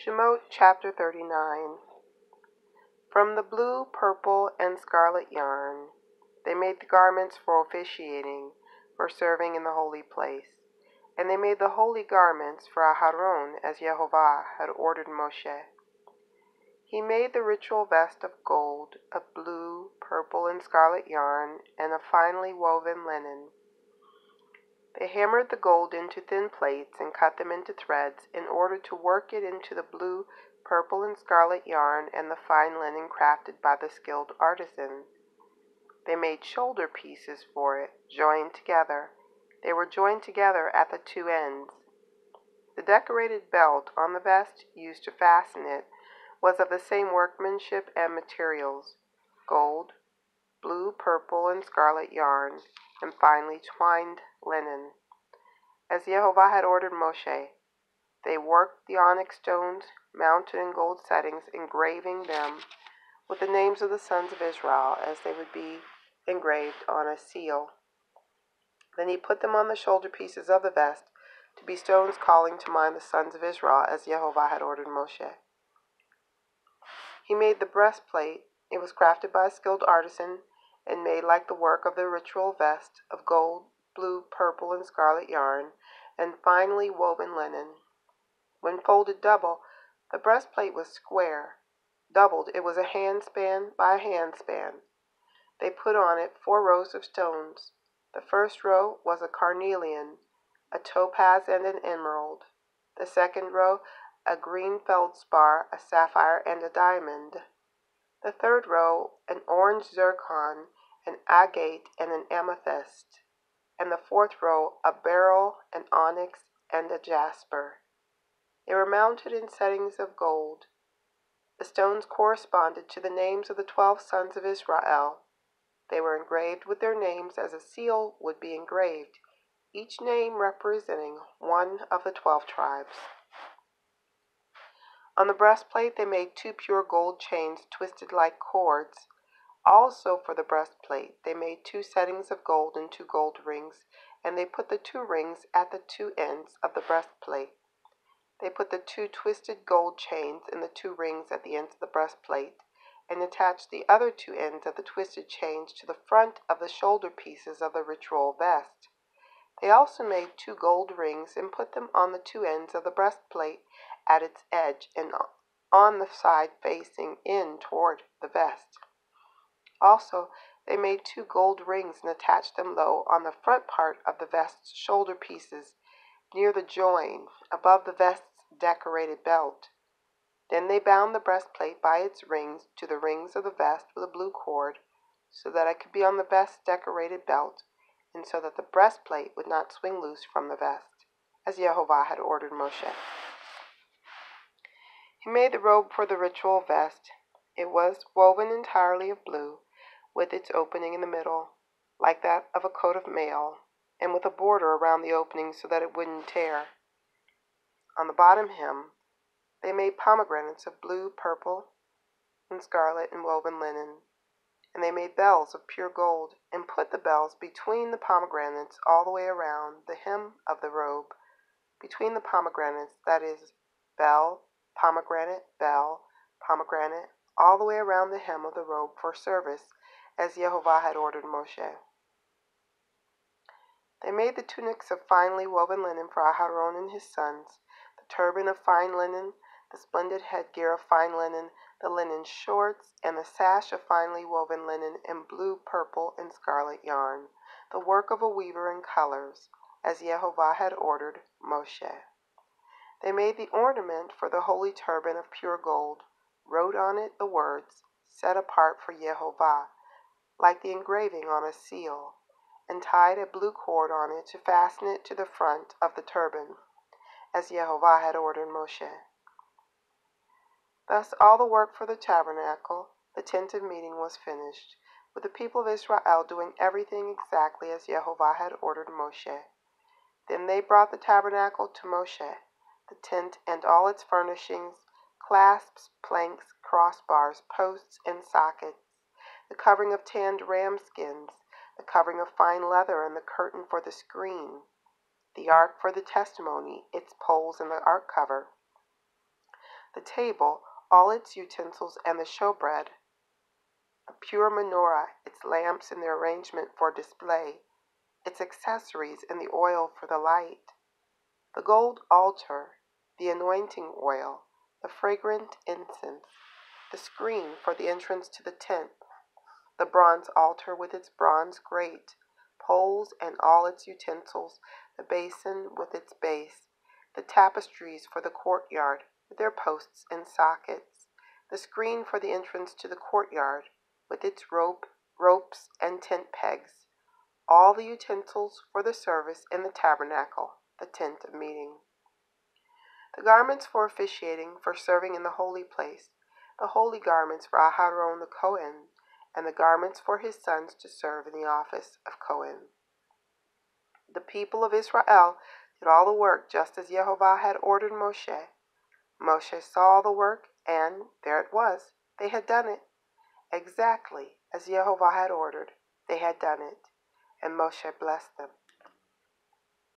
Chapter 39. From the blue, purple, and scarlet yarn, they made the garments for officiating, for serving in the holy place. And they made the holy garments for Aharon, as Jehovah had ordered Moshe. He made the ritual vest of gold, of blue, purple, and scarlet yarn, and of finely woven linen. They hammered the gold into thin plates and cut them into threads in order to work it into the blue, purple, and scarlet yarn and the fine linen crafted by the skilled artisans. They made shoulder pieces for it, joined together. They were joined together at the two ends. The decorated belt on the vest used to fasten it was of the same workmanship and materials, gold, blue, purple, and scarlet yarn, and finely twined linen. As Jehovah had ordered Moshe, they worked the onyx stones mounted in gold settings, engraving them with the names of the sons of Israel as they would be engraved on a seal. Then he put them on the shoulder pieces of the vest to be stones calling to mind the sons of Israel as Jehovah had ordered Moshe. He made the breastplate. It was crafted by a skilled artisan and made like the work of the ritual vest of gold, blue, purple, and scarlet yarn, and finely woven linen. When folded double, the breastplate was square. Doubled, it was a handspan by a handspan. They put on it 4 rows of stones. The first row was a carnelian, a topaz, and an emerald. The second row, a green feldspar, a sapphire, and a diamond. The third row, an orange zircon, an agate, and an amethyst. And the fourth row, a beryl, an onyx, and a jasper. They were mounted in settings of gold. The stones corresponded to the names of the 12 sons of Israel. They were engraved with their names as a seal would be engraved, each name representing one of the 12 tribes. On the breastplate they made 2 pure gold chains twisted like cords. Also for the breastplate they made 2 settings of gold and 2 gold rings, and they put the 2 rings at the 2 ends of the breastplate. They put the 2 twisted gold chains in the 2 rings at the ends of the breastplate, and attached the other 2 ends of the twisted chains to the front of the shoulder pieces of the ritual vest. They also made 2 gold rings and put them on the 2 ends of the breastplate at its edge and on the side facing in toward the vest. Also, they made 2 gold rings and attached them low on the front part of the vest's shoulder pieces, near the join, above the vest's decorated belt. Then they bound the breastplate by its rings to the rings of the vest with a blue cord, so that it could be on the vest's decorated belt, and so that the breastplate would not swing loose from the vest, as Jehovah had ordered Moshe. He made the robe for the ritual vest. It was woven entirely of blue, with its opening in the middle, like that of a coat of mail, and with a border around the opening so that it wouldn't tear. On the bottom hem, they made pomegranates of blue, purple, and scarlet and woven linen, and they made bells of pure gold, and put the bells between the pomegranates all the way around the hem of the robe, between the pomegranates, that is, bell, pomegranate, all the way around the hem of the robe for service, as Jehovah had ordered Moshe. They made the tunics of finely woven linen for Aharon and his sons, the turban of fine linen, the splendid headgear of fine linen, the linen shorts, and the sash of finely woven linen in blue, purple, and scarlet yarn, the work of a weaver in colors, as Jehovah had ordered Moshe. They made the ornament for the holy turban of pure gold, wrote on it the words, "Set apart for Jehovah," like the engraving on a seal, and tied a blue cord on it to fasten it to the front of the turban, as Jehovah had ordered Moshe. Thus all the work for the tabernacle, the tent of meeting, was finished, with the people of Israel doing everything exactly as Jehovah had ordered Moshe. Then they brought the tabernacle to Moshe, the tent and all its furnishings, clasps, planks, crossbars, posts, and sockets, the covering of tanned ram skins, the covering of fine leather, and the curtain for the screen, the ark for the testimony, its poles and the ark cover, the table, all its utensils, and the showbread, the pure menorah, its lamps and their arrangement for display, its accessories and the oil for the light, the gold altar, the anointing oil, the fragrant incense, the screen for the entrance to the tent, the bronze altar with its bronze grate, poles and all its utensils, the basin with its base, the tapestries for the courtyard with their posts and sockets, the screen for the entrance to the courtyard with its ropes and tent pegs, all the utensils for the service in the tabernacle, the tent of meeting, the garments for officiating, for serving in the holy place, the holy garments for Aharon the Kohen, and the garments for his sons to serve in the office of Kohen. The people of Israel did all the work just as Jehovah had ordered Moshe. Moshe saw the work, and there it was. They had done it. Exactly as Jehovah had ordered, they had done it. And Moshe blessed them.